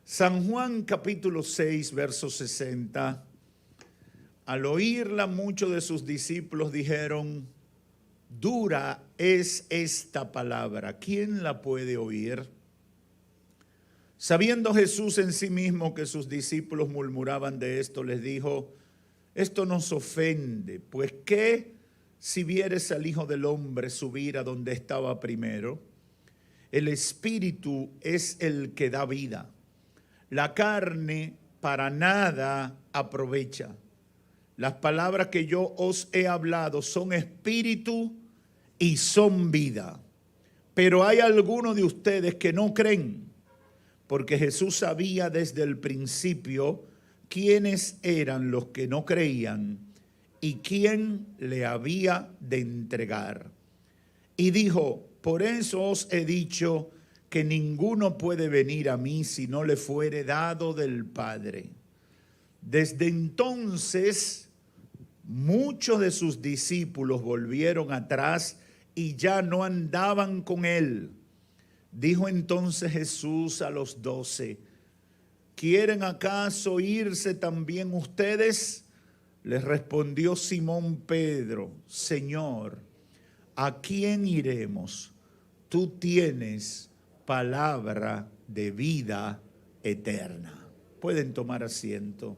San Juan capítulo 6, verso 60. Al oírla, muchos de sus discípulos dijeron: dura es esta palabra, ¿quién la puede oír? Sabiendo Jesús en sí mismo que sus discípulos murmuraban de esto, les dijo: esto nos ofende, pues ¿qué si vieres al Hijo del Hombre subir a donde estaba primero? El Espíritu es el que da vida. La carne para nada aprovecha. Las palabras que yo os he hablado son espíritu y son vida. Pero hay algunos de ustedes que no creen, porque Jesús sabía desde el principio quiénes eran los que no creían y quién le había de entregar. Y dijo: por eso os he dicho que ninguno puede venir a mí si no le fuere dado del Padre. Desde entonces, muchos de sus discípulos volvieron atrás y ya no andaban con él. Dijo entonces Jesús a los 12: ¿quieren acaso irse también ustedes? Les respondió Simón Pedro: Señor, ¿a quién iremos? Tú tienes palabra de vida eterna. Pueden tomar asiento.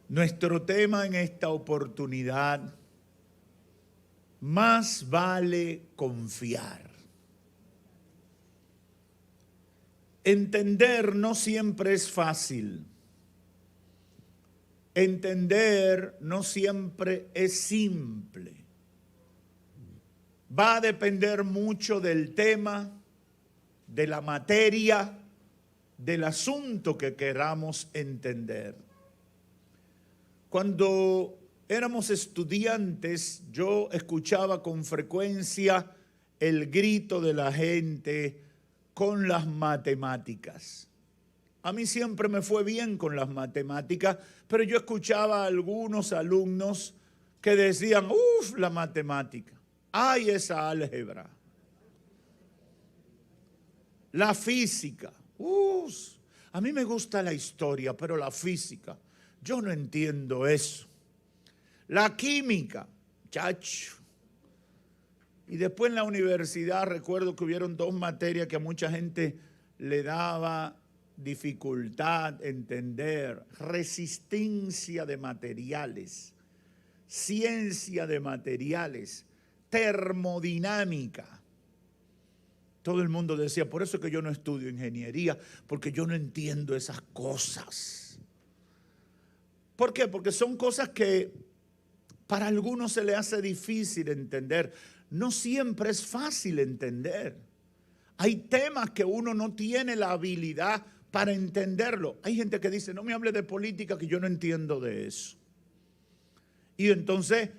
Nuestro tema en esta oportunidad: más vale confiar. Entender no siempre es fácil. Entender no siempre es simple. Va a depender mucho del tema, de la materia, del asunto que queramos entender. Cuando éramos estudiantes, yo escuchaba con frecuencia el grito de la gente con las matemáticas. A mí siempre me fue bien con las matemáticas, pero yo escuchaba a algunos alumnos que decían: uff, la matemática, ay, esa álgebra. La física, uff, a mí me gusta la historia, pero la física, yo no entiendo eso. La química, chacho. Y después en la universidad recuerdo que hubieron dos materias que a mucha gente le daba dificultad entender: resistencia de materiales, ciencia de materiales, termodinámica. Todo el mundo decía: por eso es que yo no estudio ingeniería, porque yo no entiendo esas cosas. ¿Por qué? Porque son cosas que para algunos se les hace difícil entender. No siempre es fácil entender. Hay temas que uno no tiene la habilidad para entenderlo. Hay gente que dice: no me hable de política, que yo no entiendo de eso. Y entonces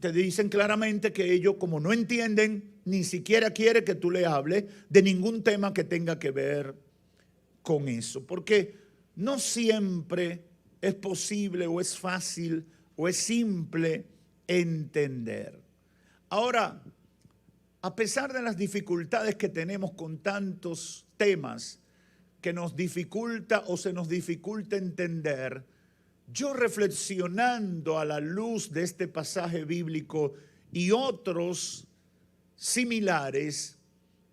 te dicen claramente que ellos, como no entienden, ni siquiera quieren que tú le hables de ningún tema que tenga que ver con eso. Porque no siempre es posible o es fácil o es simple entender. Ahora, a pesar de las dificultades que tenemos con tantos temas que nos dificulta o se nos dificulta entender, yo, reflexionando a la luz de este pasaje bíblico y otros similares,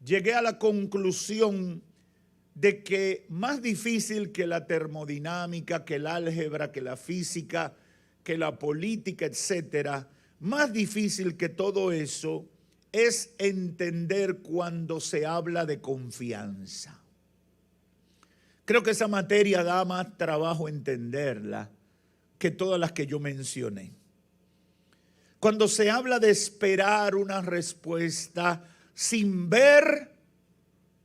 llegué a la conclusión de que más difícil que la termodinámica, que el álgebra, que la física, que la política, etcétera, más difícil que todo eso es entender cuando se habla de confianza. Creo que esa materia da más trabajo entenderla que todas las que yo mencioné. Cuando se habla de esperar una respuesta sin ver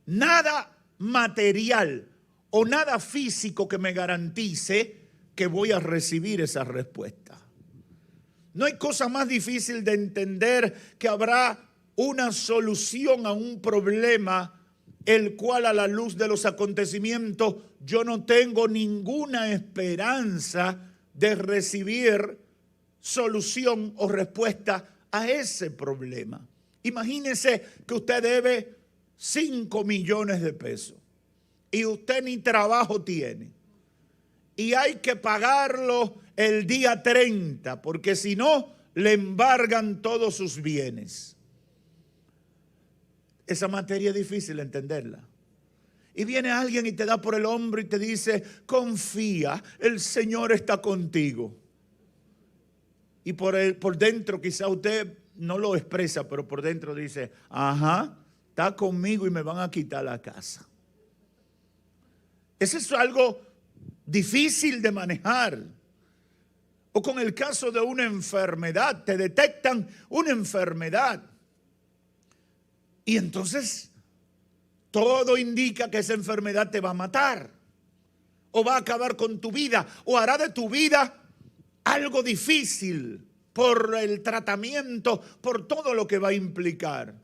nada material o nada físico que me garantice que voy a recibir esa respuesta. No hay cosa más difícil de entender que habrá una solución a un problema el cual, a la luz de los acontecimientos, yo no tengo ninguna esperanza de recibir solución o respuesta a ese problema. Imagínese que usted debe 5 millones de pesos y usted ni trabajo tiene y hay que pagarlo el día 30 porque si no le embargan todos sus bienes. Esa materia es difícil entenderla. Y viene alguien y te da por el hombro y te dice, confía, el Señor está contigo. Y por dentro quizá usted no lo expresa, pero por dentro dice, ajá, está conmigo y me van a quitar la casa. Eso es algo difícil de manejar. O con el caso de una enfermedad, te detectan una enfermedad. Y entonces todo indica que esa enfermedad te va a matar. O va a acabar con tu vida. O hará de tu vida algo difícil por el tratamiento, por todo lo que va a implicar.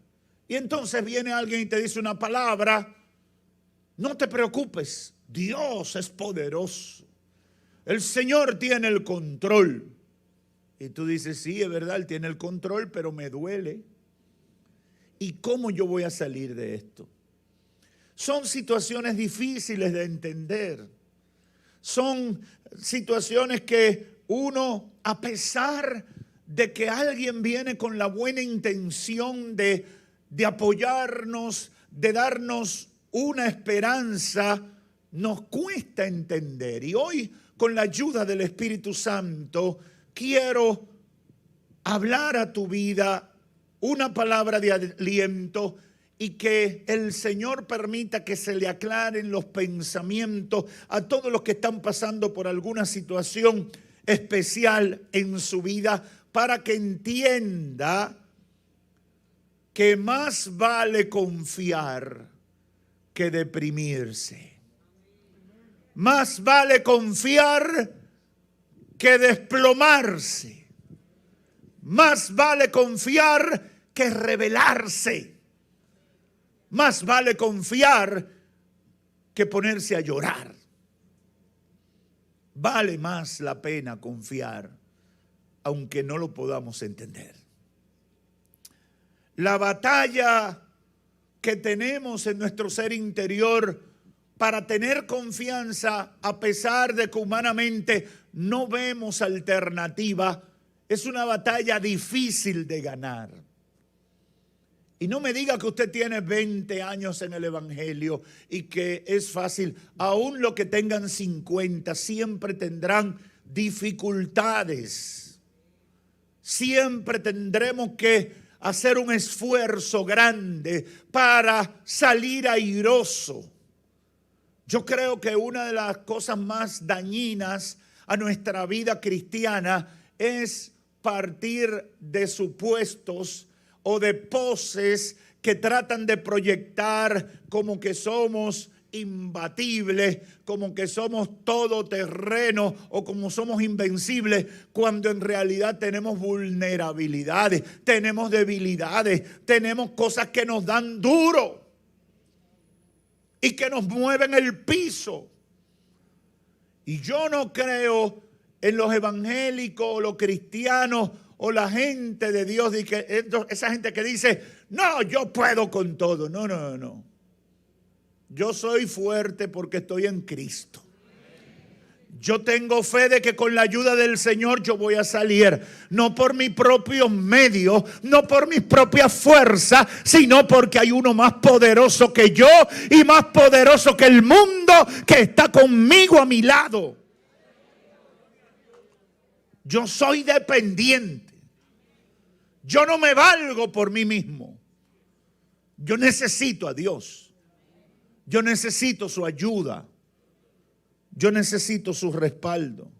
Y entonces viene alguien y te dice una palabra, no te preocupes, Dios es poderoso, el Señor tiene el control. Y tú dices, sí, es verdad, Él tiene el control, pero me duele. ¿Y cómo yo voy a salir de esto? Son situaciones difíciles de entender. Son situaciones que uno, a pesar de que alguien viene con la buena intención de apoyarnos, de darnos una esperanza, nos cuesta entender. Y hoy, con la ayuda del Espíritu Santo, quiero hablar a tu vida una palabra de aliento y que el Señor permita que se le aclaren los pensamientos a todos los que están pasando por alguna situación especial en su vida, para que entienda que más vale confiar que deprimirse. Más vale confiar que desplomarse. Más vale confiar que rebelarse. Más vale confiar que ponerse a llorar. Vale más la pena confiar, aunque no lo podamos entender. La batalla que tenemos en nuestro ser interior para tener confianza, a pesar de que humanamente no vemos alternativa, es una batalla difícil de ganar. Y no me diga que usted tiene 20 años en el Evangelio y que es fácil. Aún los que tengan 50 siempre tendrán dificultades. Siempre tendremos que hacer un esfuerzo grande para salir airoso. Yo creo que una de las cosas más dañinas a nuestra vida cristiana es partir de supuestos o de poses que tratan de proyectar como que somos imbatibles, como que somos todoterreno o como somos invencibles, cuando en realidad tenemos vulnerabilidades, tenemos debilidades, tenemos cosas que nos dan duro y que nos mueven el piso. Y yo no creo en los evangélicos o los cristianos o la gente de Dios, esa gente que dice, no, yo puedo con todo. No, no, no. Yo soy fuerte porque estoy en Cristo. Yo tengo fe de que con la ayuda del Señor yo voy a salir, no por mis propios medios, no por mis propias fuerzas, sino porque hay uno más poderoso que yo y más poderoso que el mundo, que está conmigo a mi lado. Yo soy dependiente. Yo no me valgo por mí mismo. Yo necesito a Dios. Yo necesito su ayuda. Yo necesito su respaldo.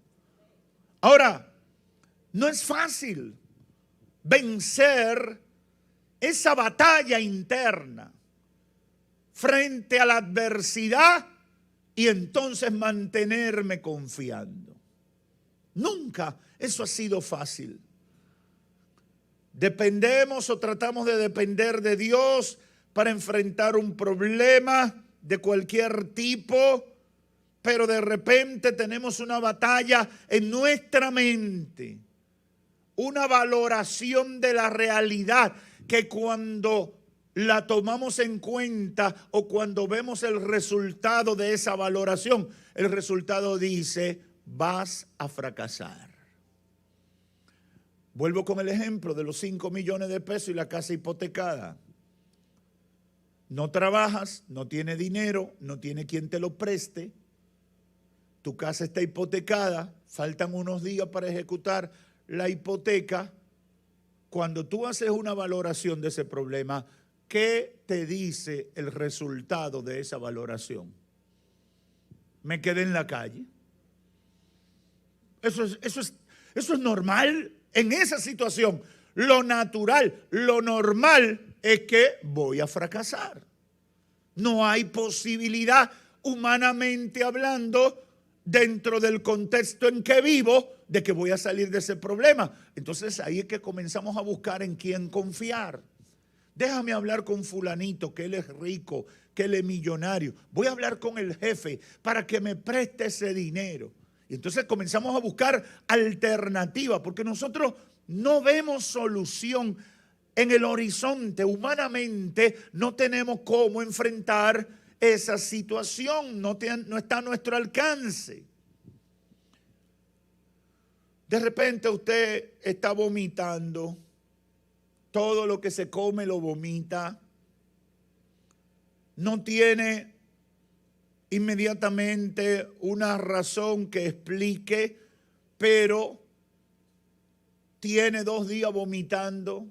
Ahora, no es fácil vencer esa batalla interna frente a la adversidad y entonces mantenerme confiando. Nunca eso ha sido fácil. Dependemos o tratamos de depender de Dios para enfrentar un problema de cualquier tipo, pero de repente tenemos una batalla en nuestra mente, una valoración de la realidad que cuando la tomamos en cuenta o cuando vemos el resultado de esa valoración, el resultado dice, vas a fracasar. Vuelvo con el ejemplo de los 5 millones de pesos y la casa hipotecada. No trabajas, no tienes dinero, no tiene quien te lo preste. Tu casa está hipotecada, faltan unos días para ejecutar la hipoteca. Cuando tú haces una valoración de ese problema, ¿qué te dice el resultado de esa valoración? Me quedé en la calle. Eso es normal en esa situación. Lo natural, lo normal es que voy a fracasar. No hay posibilidad, humanamente hablando, dentro del contexto en que vivo, de que voy a salir de ese problema. Entonces ahí es que comenzamos a buscar en quién confiar. Déjame hablar con fulanito, que él es rico, que él es millonario. Voy a hablar con el jefe para que me preste ese dinero. Y entonces comenzamos a buscar alternativas, porque nosotros no vemos solución en el horizonte. Humanamente no tenemos cómo enfrentar esa situación, no está a nuestro alcance. De repente usted está vomitando, todo lo que se come lo vomita, no tiene inmediatamente una razón que explique, pero tiene 2 días vomitando,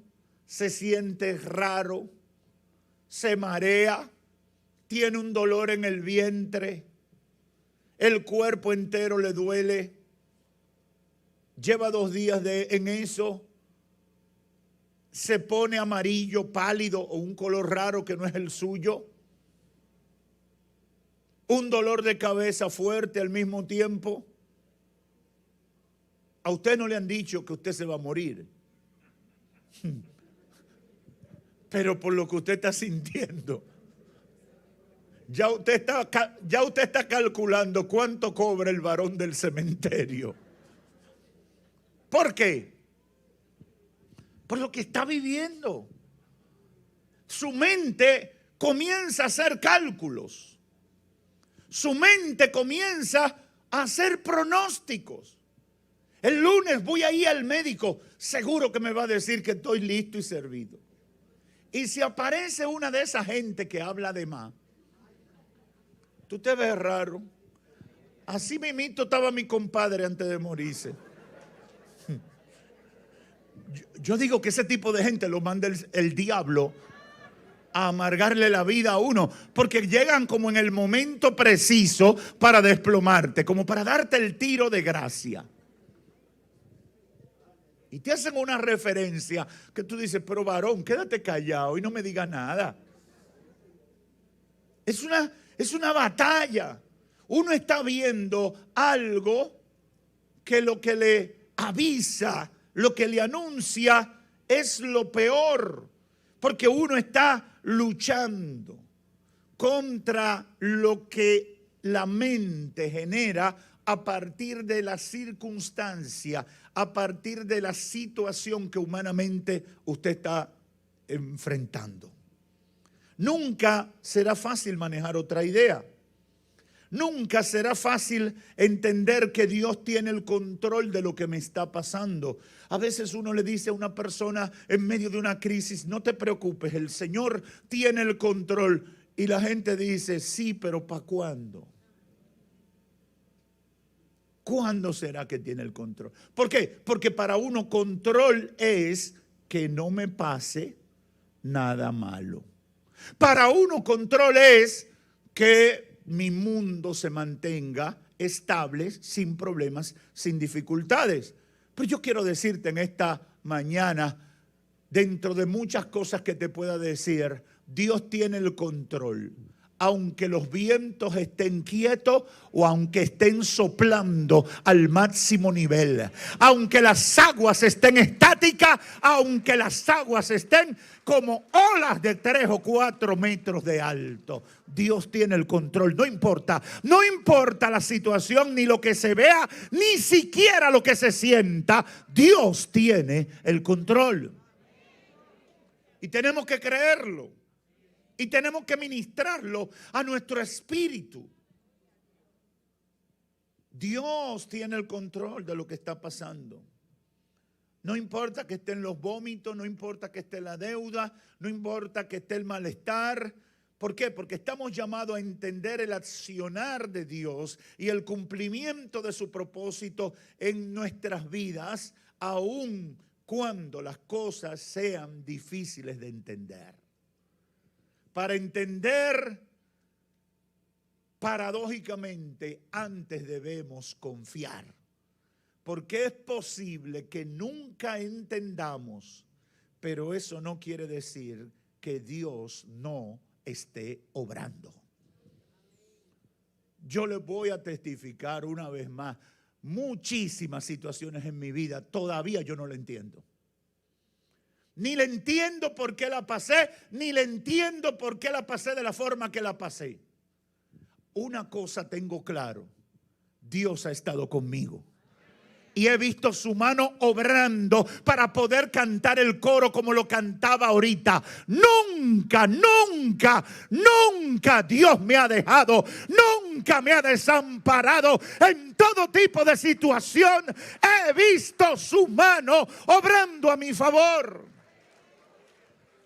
se siente raro, se marea, tiene un dolor en el vientre, el cuerpo entero le duele, lleva 2 días en eso, se pone amarillo, pálido o un color raro que no es el suyo, un dolor de cabeza fuerte al mismo tiempo. A usted no le han dicho que usted se va a morir, pero por lo que usted está sintiendo, ya usted está calculando cuánto cobra el varón del cementerio. ¿Por qué? Por lo que está viviendo. Su mente comienza a hacer cálculos. Su mente comienza a hacer pronósticos. El lunes voy a ir al médico, seguro que me va a decir que estoy listo y servido. Y si aparece una de esas gente que habla de más, tú te ves raro. Así mismito estaba mi compadre antes de morirse. Yo digo que ese tipo de gente lo manda el diablo a amargarle la vida a uno, porque llegan como en el momento preciso para desplomarte, como para darte el tiro de gracia. Y te hacen una referencia que tú dices, pero varón, quédate callado y no me digas nada. Es una batalla. Uno está viendo algo que lo que le avisa, lo que le anuncia es lo peor, porque uno está luchando contra lo que la mente genera a partir de la circunstancia, a partir de la situación que humanamente usted está enfrentando. Nunca será fácil manejar otra idea. Nunca será fácil entender que Dios tiene el control de lo que me está pasando. A veces uno le dice a una persona en medio de una crisis, no te preocupes, el Señor tiene el control. Y la gente dice, sí, pero ¿para cuándo? ¿Cuándo será que tiene el control? ¿Por qué? Porque para uno control es que no me pase nada malo. Para uno control es que mi mundo se mantenga estable, sin problemas, sin dificultades. Pero yo quiero decirte en esta mañana, dentro de muchas cosas que te pueda decir, Dios tiene el control. Aunque los vientos estén quietos o aunque estén soplando al máximo nivel, aunque las aguas estén estáticas, aunque las aguas estén como olas de 3 o 4 metros de alto, Dios tiene el control. No importa la situación, ni lo que se vea, ni siquiera lo que se sienta, Dios tiene el control. Y tenemos que creerlo. Y tenemos que ministrarlo a nuestro espíritu. Dios tiene el control de lo que está pasando. No importa que estén los vómitos, no importa que esté la deuda, no importa que esté el malestar. ¿Por qué? Porque estamos llamados a entender el accionar de Dios y el cumplimiento de su propósito en nuestras vidas, aun cuando las cosas sean difíciles de entender. Para entender, paradójicamente, antes debemos confiar. Porque es posible que nunca entendamos, pero eso no quiere decir que Dios no esté obrando. Yo les voy a testificar una vez más, muchísimas situaciones en mi vida, todavía yo no la entiendo. Ni le entiendo por qué la pasé, ni le entiendo por qué la pasé de la forma que la pasé. Una cosa tengo claro, Dios ha estado conmigo. Y he visto su mano obrando para poder cantar el coro como lo cantaba ahorita. Nunca, nunca, nunca Dios me ha dejado. Nunca me ha desamparado. En todo tipo de situación he visto su mano obrando a mi favor.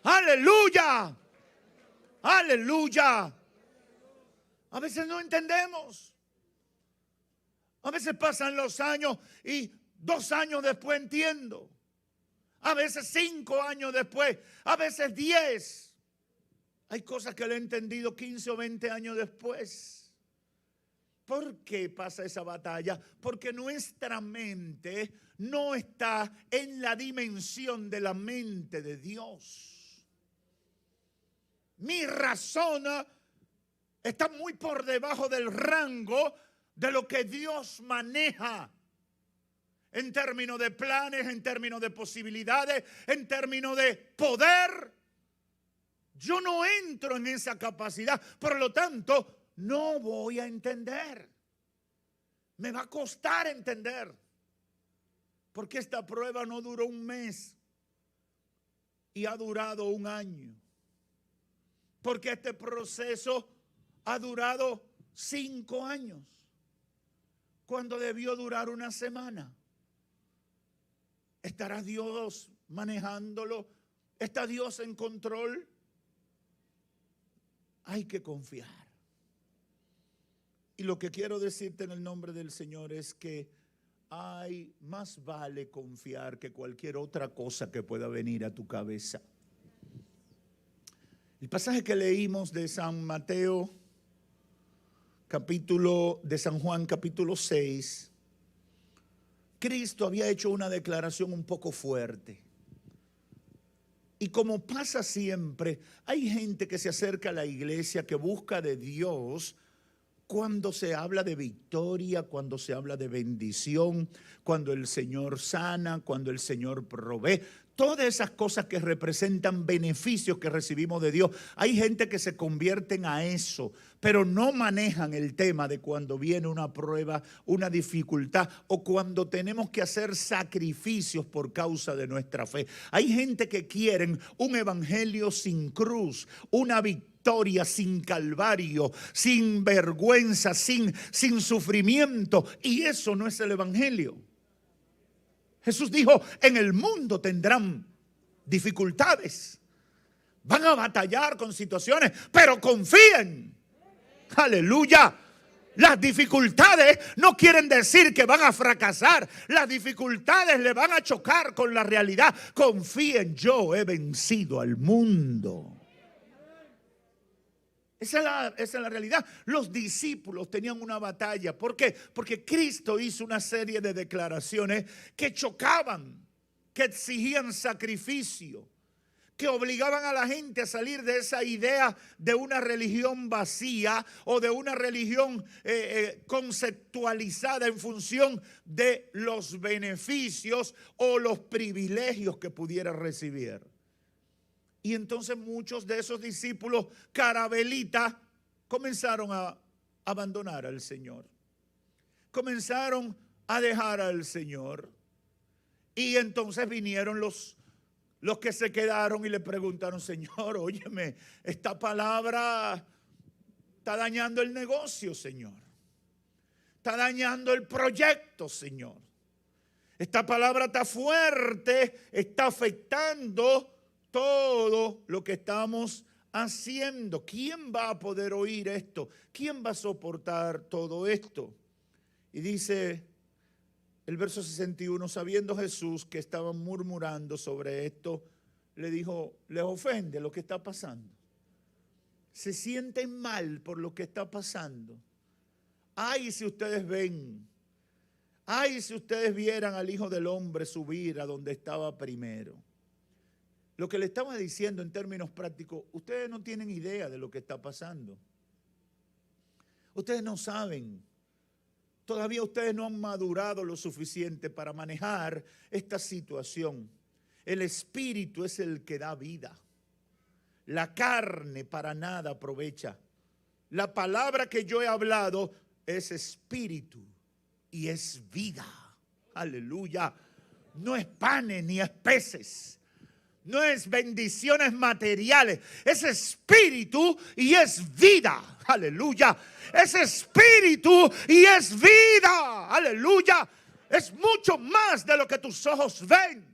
Aleluya. Aleluya. A veces no entendemos. A veces pasan los años y 2 años después entiendo. A veces 5 años después. A veces 10. Hay cosas que le he entendido 15 o 20 años después. ¿Por qué pasa esa batalla? Porque nuestra mente no está en la dimensión de la mente de Dios. Mi razón está muy por debajo del rango de lo que Dios maneja en términos de planes, en términos de posibilidades, en términos de poder. Yo no entro en esa capacidad, por lo tanto, no voy a entender. Me va a costar entender. Porque esta prueba no duró 1 mes y ha durado 1 año. Porque este proceso ha durado 5 años. Cuando debió durar 1 semana. ¿Estará Dios manejándolo? ¿Está Dios en control? Hay que confiar. Y lo que quiero decirte en el nombre del Señor es que más vale confiar que cualquier otra cosa que pueda venir a tu cabeza. El pasaje que leímos de San Mateo, de San Juan capítulo 6, Cristo había hecho una declaración un poco fuerte. Y como pasa siempre, hay gente que se acerca a la iglesia, que busca de Dios cuando se habla de victoria, cuando se habla de bendición, cuando el Señor sana, cuando el Señor provee. Todas esas cosas que representan beneficios que recibimos de Dios. Hay gente que se convierten a eso, pero no manejan el tema de cuando viene una prueba, una dificultad o cuando tenemos que hacer sacrificios por causa de nuestra fe. Hay gente que quieren un evangelio sin cruz, una victoria sin calvario, sin vergüenza, sin sufrimiento, y eso no es el evangelio. Jesús dijo, en el mundo tendrán dificultades. Van a batallar con situaciones, pero confíen. Aleluya. Las dificultades no quieren decir que van a fracasar. Las dificultades le van a chocar con la realidad. Confíen, yo he vencido al mundo. Esa es la realidad. Los discípulos tenían una batalla. ¿Por qué? Porque Cristo hizo una serie de declaraciones que chocaban, que exigían sacrificio, que obligaban a la gente a salir de esa idea de una religión vacía o de una religión conceptualizada en función de los beneficios o los privilegios que pudiera recibir. Y entonces muchos de esos discípulos carabelitas comenzaron a abandonar al Señor. Comenzaron a dejar al Señor. Y entonces vinieron los los que se quedaron y le preguntaron, Señor, óyeme, esta palabra está dañando el negocio, Señor. Está dañando el proyecto, Señor. Esta palabra está fuerte, está afectando todo lo que estamos haciendo. ¿Quién va a poder oír esto? ¿Quién va a soportar todo esto? Y dice el verso 61, sabiendo Jesús que estaban murmurando sobre esto, le dijo, ¿les ofende lo que está pasando? ¿Se sienten mal por lo que está pasando? Ay, si ustedes ven, ay, si ustedes vieran al Hijo del Hombre subir a donde estaba primero. Lo que le estaba diciendo en términos prácticos, ustedes no tienen idea de lo que está pasando. Ustedes no saben. Todavía ustedes no han madurado lo suficiente para manejar esta situación. El Espíritu es el que da vida. La carne para nada aprovecha. La palabra que yo he hablado es espíritu y es vida. Aleluya. No es panes ni es peces. No es bendiciones materiales. Es espíritu y es vida. Aleluya. Es espíritu y es vida. Aleluya. Es mucho más de lo que tus ojos ven.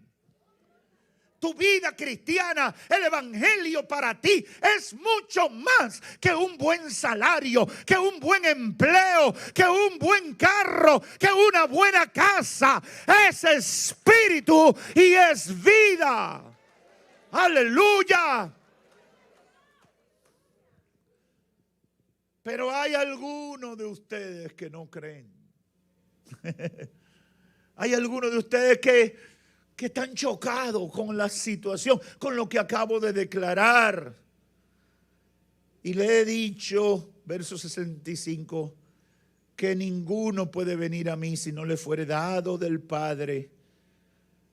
Tu vida cristiana, el evangelio para ti es mucho más que un buen salario, que un buen empleo, que un buen carro, que una buena casa. Es espíritu y es vida. Aleluya. Pero hay algunos de ustedes que no creen. Hay algunos de ustedes que están chocados con la situación, con lo que acabo de declarar. Y le he dicho, verso 65, que ninguno puede venir a mí si no le fuere dado del Padre.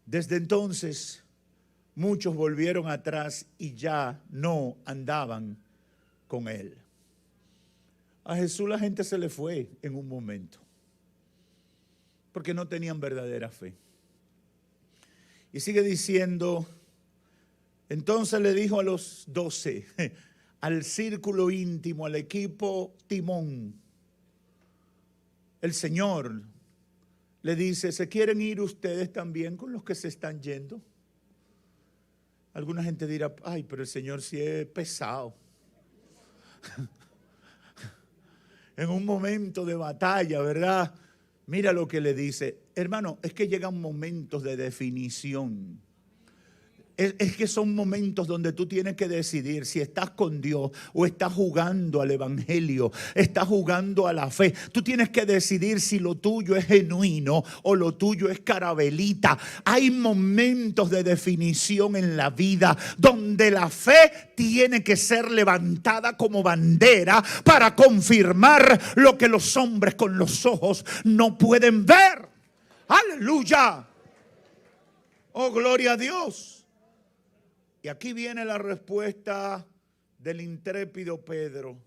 Desde entonces, muchos volvieron atrás y ya no andaban con él. A Jesús la gente se le fue en un momento, porque no tenían verdadera fe. Y sigue diciendo, entonces le dijo a los 12, al círculo íntimo, al equipo timón, el Señor le dice, ¿se quieren ir ustedes también con los que se están yendo? Alguna gente dirá, ay, pero el Señor sí es pesado. En un momento de batalla, ¿verdad? Mira lo que le dice, hermano, es que llegan momentos de definición. Es que son momentos donde tú tienes que decidir si estás con Dios o estás jugando al evangelio, estás jugando a la fe. Tú tienes que decidir si lo tuyo es genuino o lo tuyo es carabelita. Hay momentos de definición en la vida donde la fe tiene que ser levantada como bandera para confirmar lo que los hombres con los ojos no pueden ver. ¡Aleluya! ¡Oh, gloria a Dios! Y aquí viene la respuesta del intrépido Pedro,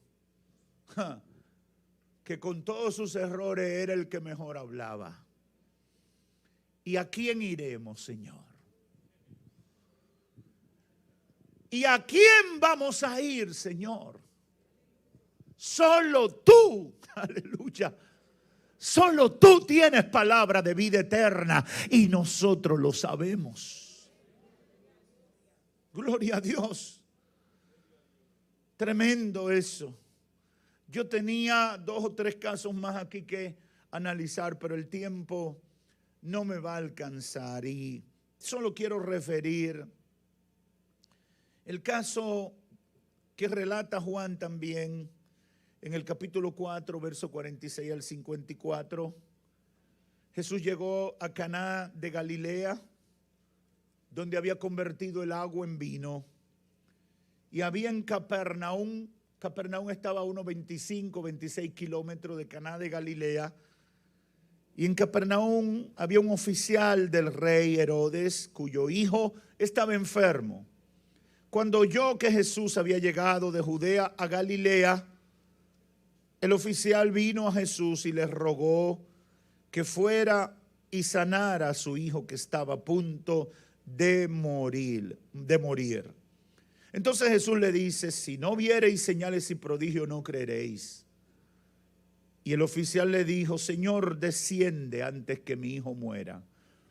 que con todos sus errores era el que mejor hablaba. ¿Y a quién iremos, Señor? ¿Y a quién vamos a ir, Señor? Solo tú, aleluya. Solo tú tienes palabra de vida eterna y nosotros lo sabemos. Gloria a Dios. Tremendo eso. Yo tenía 2 o 3 casos más aquí que analizar, pero el tiempo no me va a alcanzar y solo quiero referir el caso que relata Juan también en el capítulo 4, verso 46 al 54. Jesús llegó a Caná de Galilea, donde había convertido el agua en vino. Y había en Capernaum estaba a unos 25, 26 kilómetros de Caná de Galilea. Y en Capernaum había un oficial del rey Herodes, cuyo hijo estaba enfermo. Cuando oyó que Jesús había llegado de Judea a Galilea, el oficial vino a Jesús y le rogó que fuera y sanara a su hijo que estaba a punto de morir. Entonces Jesús le dice, si no viereis señales y prodigios, no creeréis. Y el oficial le dijo, Señor, desciende antes que mi hijo muera.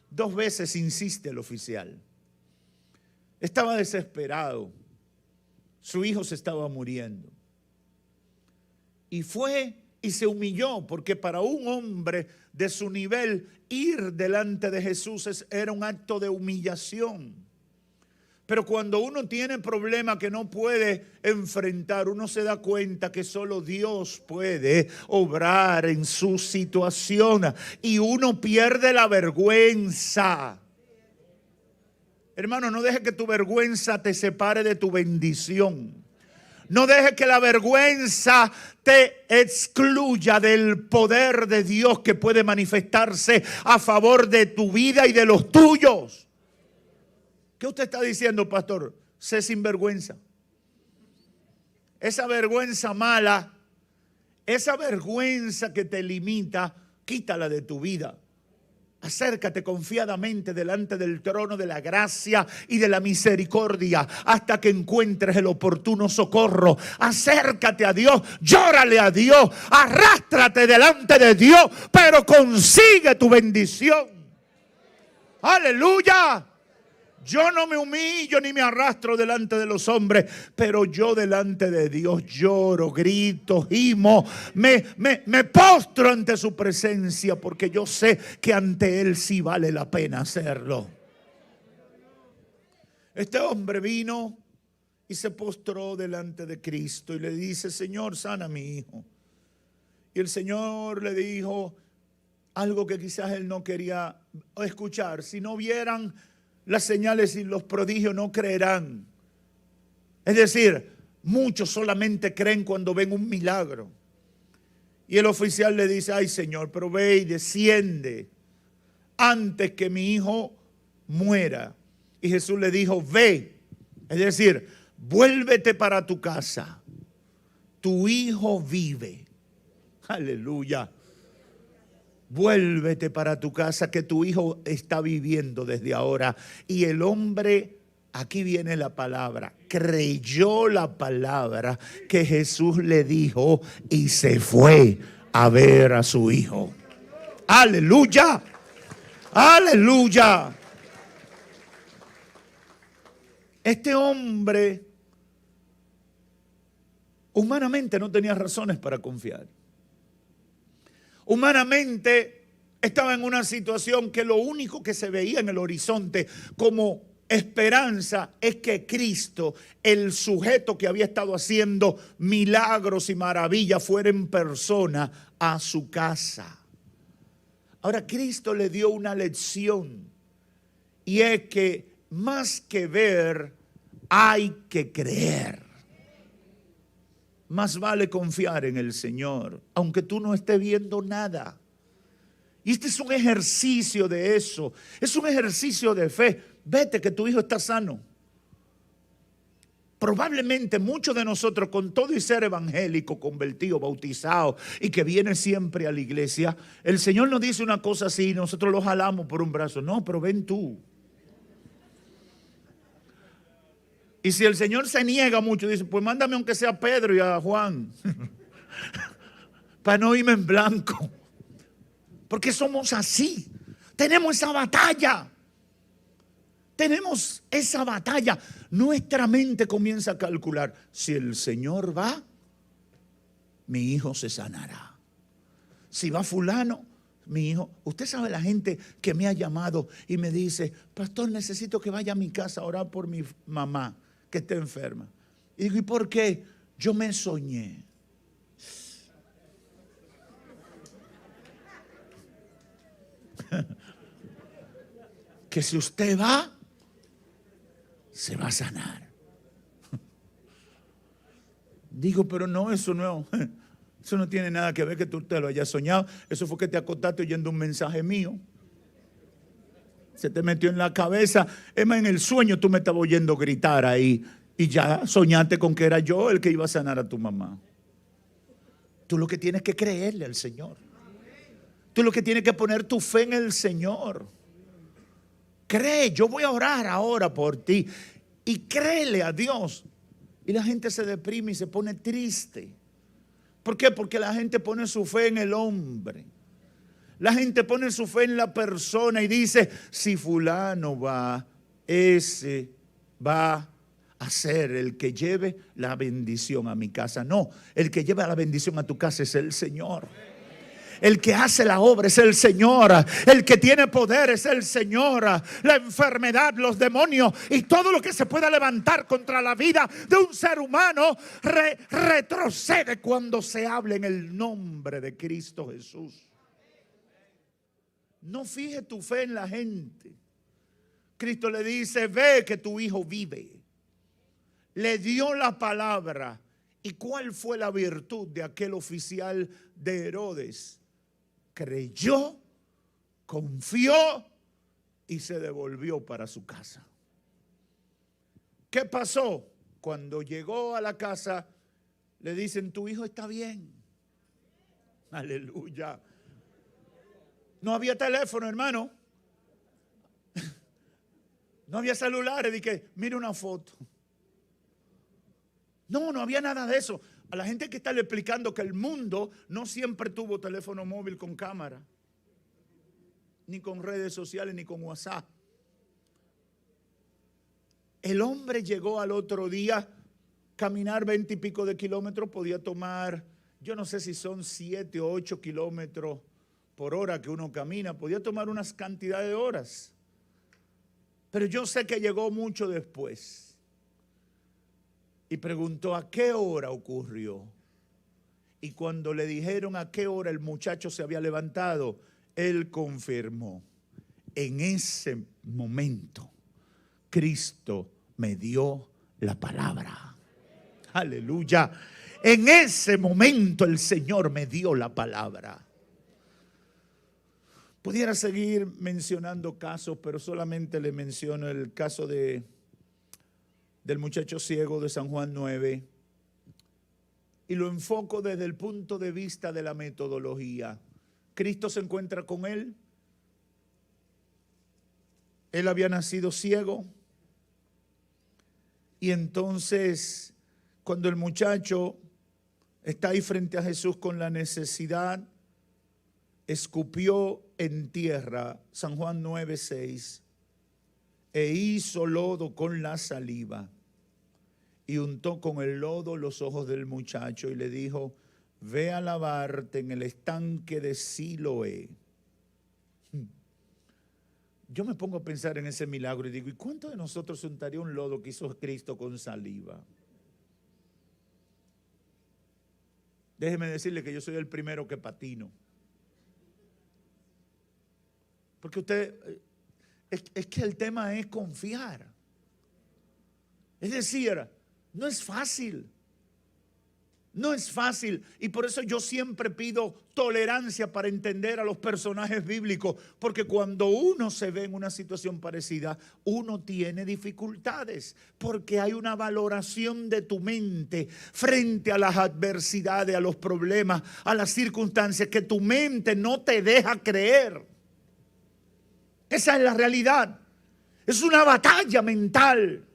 2 veces insiste el oficial. Estaba desesperado. Su hijo se estaba muriendo. Y fue y se humilló, porque para un hombre de su nivel, ir delante de Jesús era un acto de humillación. Pero cuando uno tiene problemas que no puede enfrentar, uno se da cuenta que solo Dios puede obrar en su situación. Y uno pierde la vergüenza. Hermano, no deje que tu vergüenza te separe de tu bendición. No deje que la vergüenza te excluya del poder de Dios que puede manifestarse a favor de tu vida y de los tuyos. ¿Qué usted está diciendo, pastor? Sé sinvergüenza. Esa vergüenza mala, esa vergüenza que te limita, quítala de tu vida. Acércate confiadamente delante del trono de la gracia y de la misericordia hasta que encuentres el oportuno socorro. Acércate a Dios, llórale a Dios, arrástrate delante de Dios, pero consigue tu bendición. ¡Aleluya! Yo no me humillo ni me arrastro delante de los hombres, pero yo delante de Dios lloro, grito, gimo, me postro ante su presencia, porque yo sé que ante Él sí vale la pena hacerlo. Este hombre vino y se postró delante de Cristo y le dice, Señor, sana a mi hijo. Y el Señor le dijo algo que quizás él no quería escuchar. Si no vieran las señales y los prodigios, no creerán. Es decir, muchos solamente creen cuando ven un milagro. Y el oficial le dice, ay Señor, pero ve y desciende antes que mi hijo muera. Y Jesús le dijo, ve, es decir, vuélvete para tu casa. Tu hijo vive. Aleluya. Vuélvete para tu casa, que tu hijo está viviendo desde ahora. Y el hombre, aquí viene la palabra, creyó la palabra que Jesús le dijo y se fue a ver a su hijo. Aleluya, aleluya. Este hombre humanamente no tenía razones para confiar. Humanamente estaba en una situación que lo único que se veía en el horizonte como esperanza es que Cristo, el sujeto que había estado haciendo milagros y maravillas, fuera en persona a su casa. Ahora Cristo le dio una lección, y es que más que ver, hay que creer. Más vale confiar en el Señor, aunque tú no estés viendo nada. Y este es un ejercicio de eso. Es un ejercicio de fe. Vete que tu hijo está sano. Probablemente muchos de nosotros, con todo y ser evangélico, convertido, bautizado y que viene siempre a la iglesia, el Señor nos dice una cosa así y nosotros lo jalamos por un brazo. No, pero ven tú. Y si el Señor se niega mucho, dice, pues mándame aunque sea a Pedro y a Juan. Para no irme en blanco. Porque somos así. Tenemos esa batalla. Tenemos esa batalla. Nuestra mente comienza a calcular, si el Señor va, mi hijo se sanará. Si va fulano, mi hijo. Usted sabe la gente que me ha llamado y me dice, pastor, necesito que vaya a mi casa a orar por mi mamá que está enferma. Y digo, ¿y por qué? Yo me soñé. Que si usted va, se va a sanar. Digo, pero no, eso no tiene nada que ver que tú te lo hayas soñado. Eso fue que te acostaste oyendo un mensaje mío. Se te metió en la cabeza. Es más, en el sueño tú me estabas oyendo gritar ahí. Y ya soñaste con que era yo el que iba a sanar a tu mamá. Tú lo que tienes que creerle al Señor. Tú lo que tienes que poner tu fe en el Señor. Cree, yo voy a orar ahora por ti. Y créele a Dios. Y la gente se deprime y se pone triste. ¿Por qué? Porque la gente pone su fe en el hombre. La gente pone su fe en la persona y dice, si fulano va, ese va a ser el que lleve la bendición a mi casa. No, el que lleva la bendición a tu casa es el Señor. El que hace la obra es el Señor. El que tiene poder es el Señor. La enfermedad, los demonios y todo lo que se pueda levantar contra la vida de un ser humano retrocede cuando se habla en el nombre de Cristo Jesús. No fije tu fe en la gente. Cristo le dice, ve que tu hijo vive. Le dio la palabra. ¿Y cuál fue la virtud de aquel oficial de Herodes? Creyó, confió y se devolvió para su casa. ¿Qué pasó? Cuando llegó a la casa, le dicen, tu hijo está bien. Aleluya. No había teléfono, hermano. No había celulares. Dije, mire una foto. No había nada de eso. A la gente que está explicando que el mundo no siempre tuvo teléfono móvil con cámara, ni con redes sociales, ni con WhatsApp. El hombre llegó al otro día, caminar 20 y pico de kilómetros, podía tomar, yo no sé si son 7 o 8 kilómetros por hora que uno camina, podía tomar unas cantidades de horas. Pero yo sé que llegó mucho después. Y preguntó a qué hora ocurrió. Y cuando le dijeron a qué hora el muchacho se había levantado, él confirmó. En ese momento, Cristo me dio la palabra. Aleluya. En ese momento el Señor me dio la palabra. Pudiera seguir mencionando casos, pero solamente le menciono el caso del muchacho ciego de San Juan 9 y lo enfoco desde el punto de vista de la metodología. Cristo se encuentra con él. Él había nacido ciego y entonces cuando el muchacho está ahí frente a Jesús con la necesidad, escupió en tierra, San Juan 9:6, e hizo lodo con la saliva y untó con el lodo los ojos del muchacho y le dijo, ve a lavarte en el estanque de Siloé. Yo me pongo a pensar en ese milagro y digo, ¿y cuánto de nosotros untaría un lodo que hizo Cristo con saliva? Déjeme decirle que yo soy el primero que patino. Porque usted, es que el tema es confiar. Es decir, no es fácil. No es fácil. Y por eso yo siempre pido tolerancia para entender a los personajes bíblicos. Porque cuando uno se ve en una situación parecida, uno tiene dificultades. Porque hay una valoración de tu mente frente a las adversidades, a los problemas, a las circunstancias que tu mente no te deja creer. Esa es la realidad. Es una batalla mental.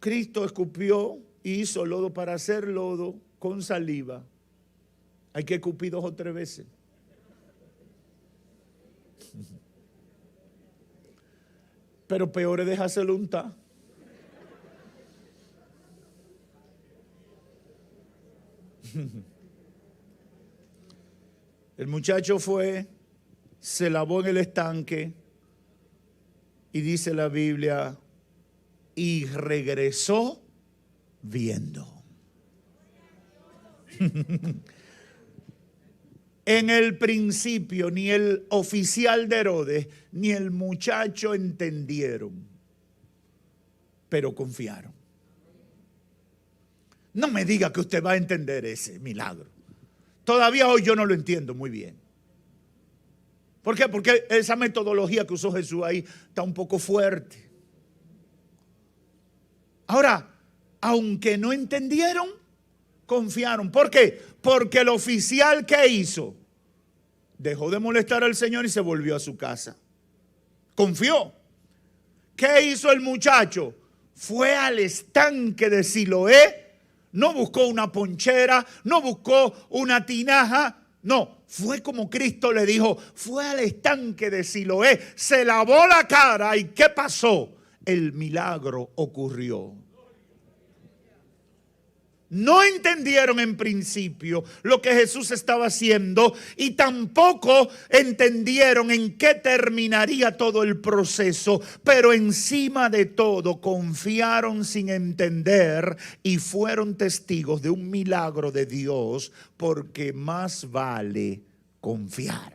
Cristo escupió y hizo lodo para hacer lodo con saliva. Hay que escupir 2 o 3 veces. Pero peor es dejárselo untar. El muchacho fue, se lavó en el estanque y dice la Biblia, y regresó viendo. En el principio ni el oficial de Herodes ni el muchacho entendieron, pero confiaron. No me diga que usted va a entender ese milagro. Todavía hoy yo no lo entiendo muy bien. ¿Por qué? Porque esa metodología que usó Jesús ahí está un poco fuerte. Ahora, aunque no entendieron, confiaron. ¿Por qué? Porque el oficial, ¿qué hizo? Dejó de molestar al Señor y se volvió a su casa. Confió. ¿Qué hizo el muchacho? Fue al estanque de Siloé, no buscó una ponchera, no buscó una tinaja, no, fue como Cristo le dijo, fue al estanque de Siloé, se lavó la cara y ¿qué pasó? El milagro ocurrió. No entendieron en principio lo que Jesús estaba haciendo y tampoco entendieron en qué terminaría todo el proceso, pero encima de todo confiaron sin entender y fueron testigos de un milagro de Dios, porque más vale confiar.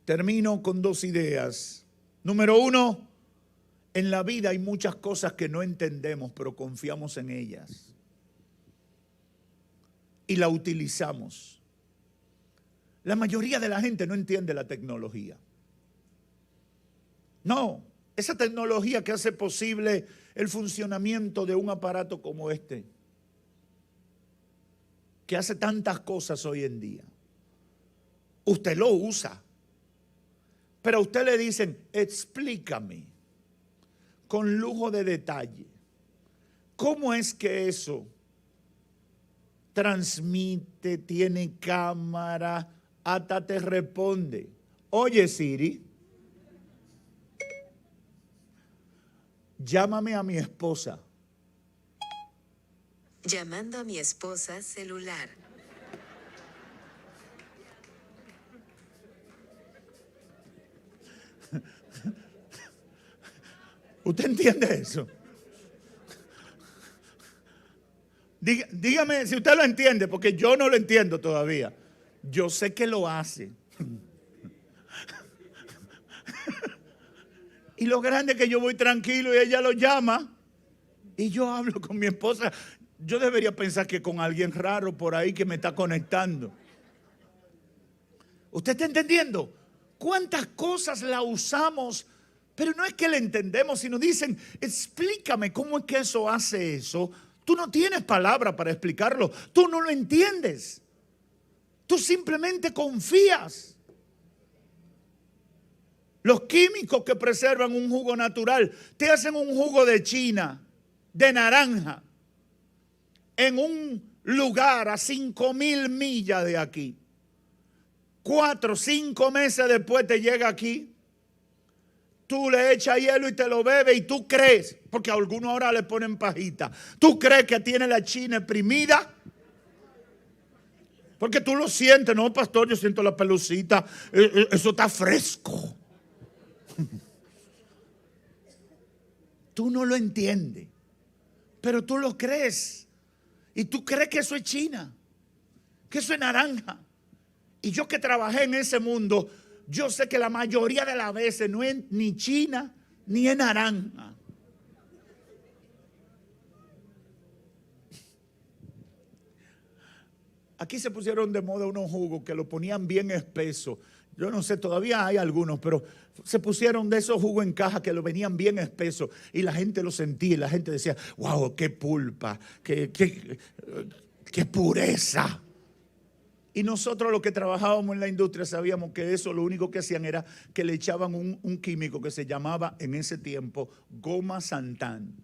Termino con dos ideas. Número uno, en la vida hay muchas cosas que no entendemos, pero confiamos en ellas y la utilizamos. La mayoría de la gente no entiende la tecnología. No, esa tecnología que hace posible el funcionamiento de un aparato como este, que hace tantas cosas hoy en día. Usted lo usa, pero a usted le dicen, explícame con lujo de detalle, ¿cómo es que eso transmite, tiene cámara, hasta te responde? Oye, Siri, llámame a mi esposa. Llamando a mi esposa celular. ¿Usted entiende eso? Dígame si usted lo entiende, porque yo no lo entiendo todavía. Yo sé que lo hace. Y lo grande es que yo voy tranquilo y ella lo llama y yo hablo con mi esposa. Yo debería pensar que con alguien raro por ahí que me está conectando. ¿Usted está entendiendo? ¿Cuántas cosas la usamos? Pero no es que le entendemos, sino dicen, explícame cómo es que eso hace eso. Tú no tienes palabra para explicarlo. Tú no lo entiendes. Tú simplemente confías. Los químicos que preservan un jugo natural, te hacen un jugo de China, de naranja, en un lugar a 5,000 millas de aquí. 4 o 5 meses después te llega aquí. Tú le echas hielo y te lo bebes y tú crees, porque a algunos ahora le ponen pajita, tú crees que tiene la China exprimida, porque tú lo sientes. No, pastor, yo siento la pelucita, eso está fresco. Tú no lo entiendes, pero tú lo crees. Y tú crees que eso es China, que eso es naranja. Y yo que trabajé en ese mundo, yo sé que la mayoría de las veces no es ni China ni es naranja. Aquí se pusieron de moda unos jugos que lo ponían bien espeso. Yo no sé, todavía hay algunos, pero se pusieron de esos jugos en caja que lo venían bien espesos y la gente lo sentía y la gente decía, wow, qué pulpa, qué pureza. Y nosotros los que trabajábamos en la industria sabíamos que eso lo único que hacían era que le echaban un químico que se llamaba en ese tiempo goma santán.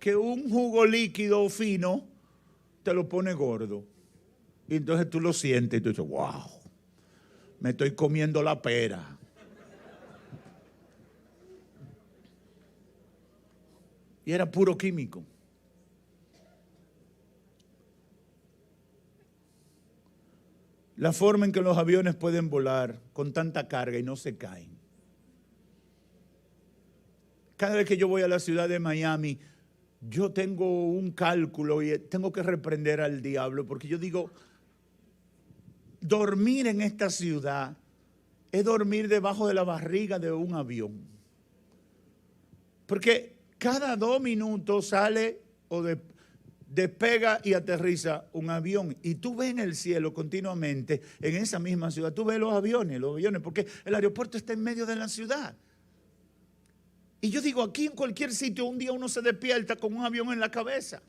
Que un jugo líquido fino te lo pone gordo. Y entonces tú lo sientes y tú dices, wow, me estoy comiendo la pera. Y era puro químico. La forma en que los aviones pueden volar con tanta carga y no se caen. Cada vez que yo voy a la ciudad de Miami, yo tengo un cálculo y tengo que reprender al diablo, porque yo digo, dormir en esta ciudad es dormir debajo de la barriga de un avión. Porque cada 2 minutos sale o despega y aterriza un avión y tú ves en el cielo continuamente, en esa misma ciudad, tú ves los aviones, porque el aeropuerto está en medio de la ciudad. Y yo digo, aquí en cualquier sitio un día uno se despierta con un avión en la cabeza.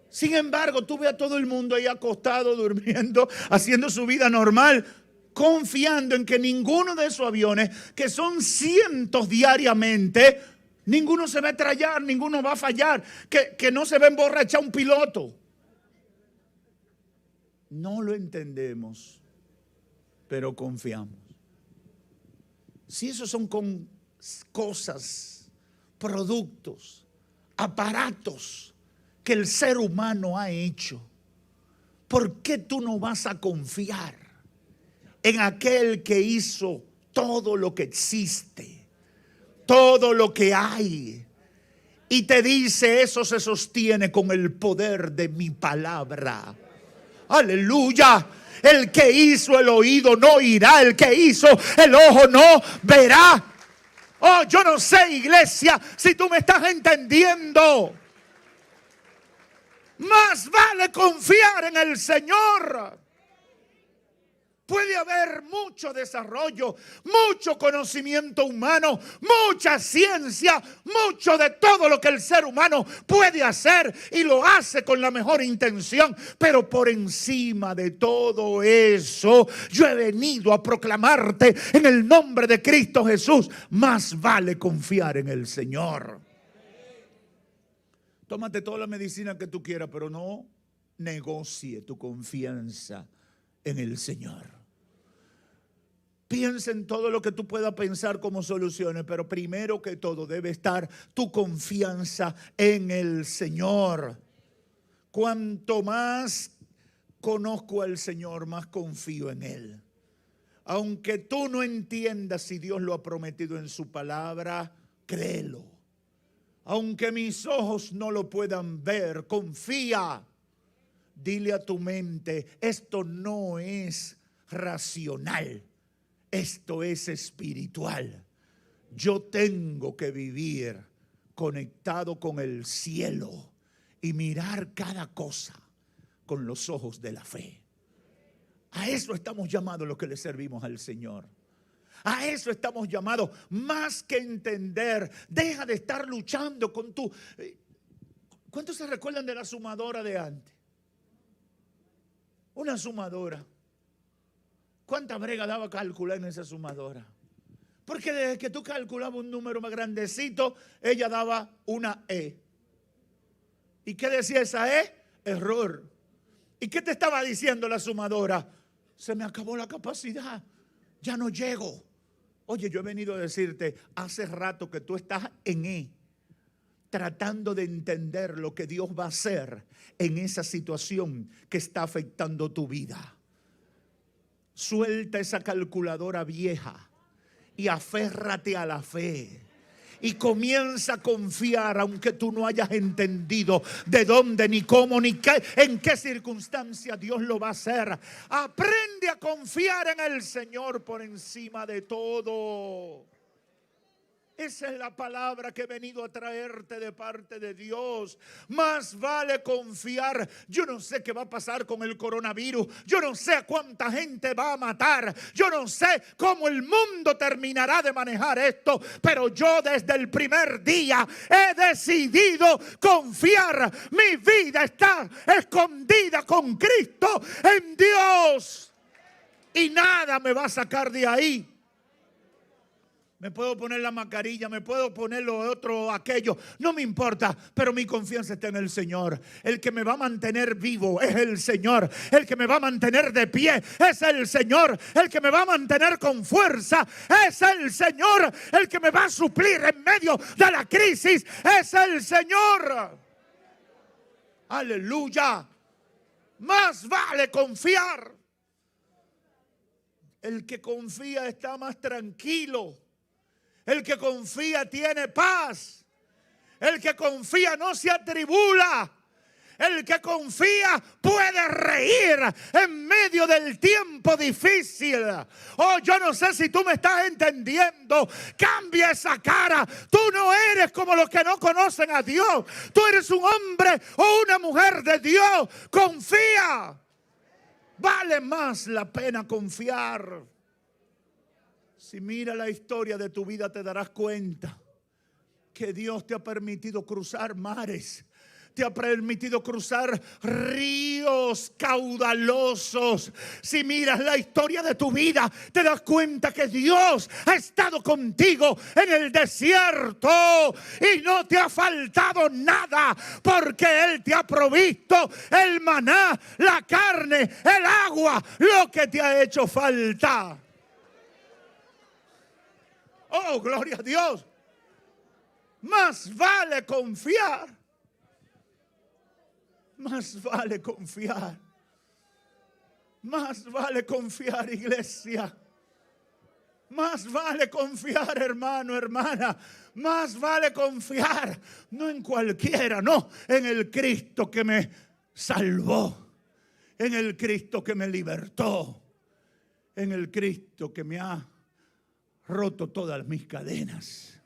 Sin embargo, tú ves a todo el mundo ahí acostado, durmiendo, haciendo su vida normal, confiando en que ninguno de esos aviones, que son cientos diariamente, ninguno se va a estrellar, ninguno va a fallar, que no se va a emborrachar un piloto. No lo entendemos, pero confiamos. Si esos son cosas, productos, aparatos que el ser humano ha hecho, ¿por qué tú no vas a confiar en aquel que hizo todo lo que existe, todo lo que hay? Y te dice, eso se sostiene con el poder de mi palabra. Aleluya. El que hizo el oído no oirá, el que hizo el ojo no verá. Oh, yo no sé, iglesia, si tú me estás entendiendo. Más vale confiar en el Señor. Puede haber mucho desarrollo, mucho conocimiento humano, mucha ciencia, mucho de todo lo que el ser humano puede hacer y lo hace con la mejor intención. Pero por encima de todo eso, yo he venido a proclamarte en el nombre de Cristo Jesús, más vale confiar en el Señor. Tómate toda la medicina que tú quieras, pero no negocie tu confianza en el Señor. Piensa en todo lo que tú puedas pensar como soluciones, pero primero que todo debe estar tu confianza en el Señor. Cuanto más conozco al Señor, más confío en Él. Aunque tú no entiendas si Dios lo ha prometido en su palabra, créelo. Aunque mis ojos no lo puedan ver, confía. Dile a tu mente, esto no es racional. Esto es espiritual. Yo tengo que vivir conectado con el cielo y mirar cada cosa con los ojos de la fe. A eso estamos llamados los que le servimos al Señor. A eso estamos llamados, más que entender. Deja de estar luchando con tu... ¿Cuántos se recuerdan de la sumadora de antes? Una sumadora. ¿Cuánta brega daba calcular en esa sumadora? Porque desde que tú calculabas un número más grandecito, ella daba una E. ¿Y qué decía esa E? Error. ¿Y qué te estaba diciendo la sumadora? Se me acabó la capacidad, ya no llego. Oye, yo he venido a decirte, hace rato que tú estás en E, tratando de entender lo que Dios va a hacer en esa situación que está afectando tu vida. Suelta esa calculadora vieja y aférrate a la fe. Y comienza a confiar, aunque tú no hayas entendido de dónde, ni cómo, ni qué, en qué circunstancia Dios lo va a hacer. Aprende a confiar en el Señor por encima de todo. Esa es la palabra que he venido a traerte de parte de Dios. Más vale confiar. Yo no sé qué va a pasar con el coronavirus. Yo no sé a cuánta gente va a matar. Yo no sé cómo el mundo terminará de manejar esto. Pero yo desde el primer día he decidido confiar. Mi vida está escondida con Cristo en Dios. Y nada me va a sacar de ahí. Me puedo poner la mascarilla, me puedo poner lo otro, aquello. No me importa, pero mi confianza está en el Señor. El que me va a mantener vivo es el Señor. El que me va a mantener de pie es el Señor. El que me va a mantener con fuerza es el Señor. El que me va a suplir en medio de la crisis es el Señor. Aleluya. Más vale confiar. El que confía está más tranquilo. El que confía tiene paz. El que confía no se atribula. El que confía puede reír en medio del tiempo difícil. Oh, yo no sé si tú me estás entendiendo. Cambia esa cara. Tú no eres como los que no conocen a Dios. Tú eres un hombre o una mujer de Dios. Confía. Vale más la pena confiar. Si mira la historia de tu vida, te darás cuenta que Dios te ha permitido cruzar mares. te ha permitido cruzar ríos caudalosos. Si miras la historia de tu vida, te das cuenta que Dios ha estado contigo en el desierto y no te ha faltado nada, porque Él te ha provisto el maná, la carne, el agua, lo que te ha hecho falta. Oh, gloria a Dios. Más vale confiar. Más vale confiar. Más vale confiar, iglesia. Más vale confiar, hermano, hermana. Más vale confiar, no en cualquiera, no, en el Cristo que me salvó, en el Cristo que me libertó, en el Cristo que me ha roto todas mis cadenas.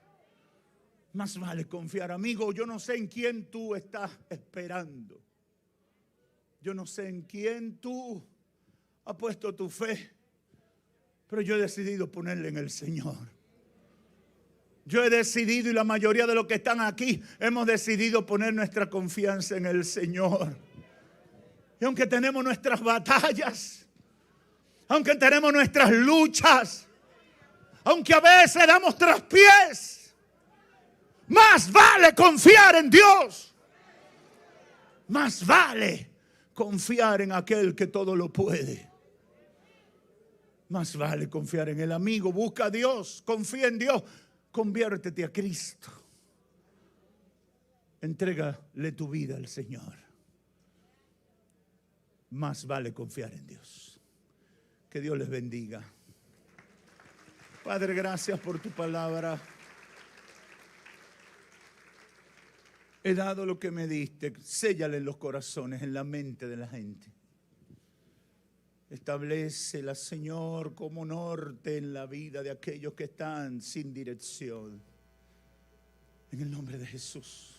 Más vale confiar, amigo. Yo no sé en quién tú estás esperando. Yo no sé en quién tú has puesto tu fe, pero yo he decidido ponerle en el Señor. Yo he decidido, y la mayoría de los que están aquí hemos decidido poner nuestra confianza en el Señor. Y aunque tenemos nuestras batallas, aunque tenemos nuestras luchas, aunque a veces damos traspiés, más vale confiar en Dios. Más vale confiar en aquel que todo lo puede. Más vale confiar en el amigo. Busca a Dios, confía en Dios, conviértete a Cristo. Entrégale tu vida al Señor. Más vale confiar en Dios. Que Dios les bendiga. Padre, gracias por tu palabra. He dado lo que me diste. Séllale en los corazones, en la mente de la gente. Establécela, Señor, como norte en la vida de aquellos que están sin dirección. En el nombre de Jesús.